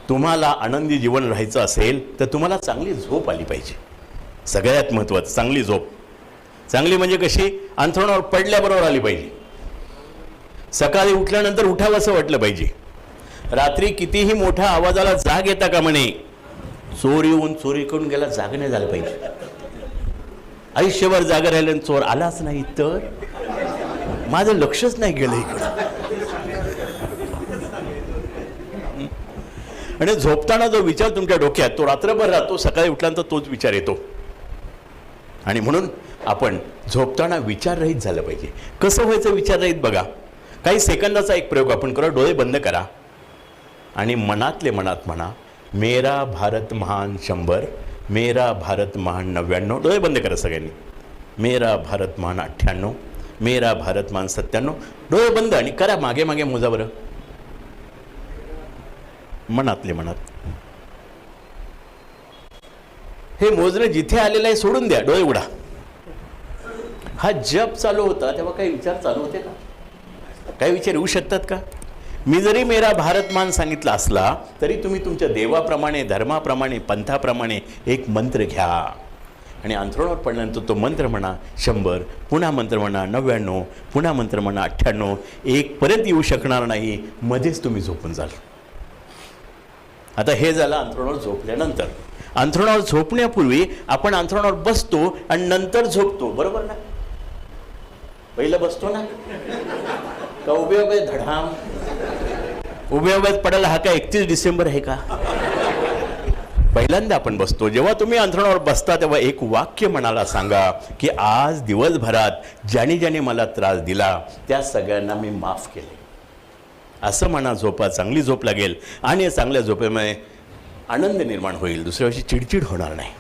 तुम्हाला आनंदी जीवन राहायचं असेल तर तुम्हाला चांगली झोप आली पाहिजे. सगळ्यात महत्त्वाचं चांगली झोप. चांगली म्हणजे कशी? अंथरुणावर पडल्याबरोबर आली पाहिजे. सकाळी उठल्यानंतर उठावं असं वाटलं पाहिजे. रात्री कितीही मोठ्या आवाजाला जाग येता का म्हणे, चोर येऊन चोरी करून गेला जाग नाही झालं पाहिजे. आयुष्यभर जागा राहिलं चोर आलाच नाही तर माझं लक्षच नाही गेलं इकडं. आणि झोपताना जो विचार तुमच्या डोक्यात तो रात्रभर राहतो, सकाळी उठल्यानंतर तोच विचार येतो. आणि म्हणून आपण झोपताना विचाररहित झालं पाहिजे. कसं व्हायचं विचाररहित बघा. काही सेकंदाचा एक प्रयोग आपण करा. डोळे बंद करा आणि मनातले मनात म्हणा, मेरा भारत महान 100, मेरा भारत महान 99. डोळे बंद करा सगळ्यांनी. मेरा भारत महान 98, मेरा भारत महान 97. डोळे बंद आणि करा. मागे मागे मोजा बरं. मनातले मनात. हे मोजणं जिथे आलेलं आहे सोडून द्या. डोळे उघडा. हा जप चालू होता तेव्हा काही विचार चालू होते का? काही विचार येऊ शकतात का? मी जरी मेरा भारत मान सांगितला असला तरी तुम्ही तुमच्या देवाप्रमाणे, धर्माप्रमाणे, पंथाप्रमाणे एक मंत्र घ्या आणि अंथरुणावर पडल्यानंतर तो मंत्र म्हणा 100, पुन्हा मंत्र म्हणा 99, पुन्हा मंत्र म्हणा 98. एक परत येऊ शकणार नाही. मध्येच तुम्ही झोपून जाल. आता हे झालं अंथरुणावर झोपल्यानंतर. अंथरुणावर झोपण्यापूर्वी आपण अंथरुणावर बसतो आणि नंतर झोपतो, बरोबर ना? पहिलं बसतो ना का उभे उभे धडाम? उभे उभे पडायला हा का 31 डिसेंबर आहे का? पहिल्यांदा आपण बसतो. जेव्हा तुम्ही अंथरुणावर बसता तेव्हा एक वाक्य मनाला सांगा की आज दिवसभरात ज्याने ज्याने मला त्रास दिला त्या सगळ्यांना मी माफ केले. असं म्हणा. झोपा. चांगली झोप लागेल आणि चांगल्या झोपेमुळे आनंद निर्माण होईल. दुसऱ्या वर्षी चिडचिड होणार नाही.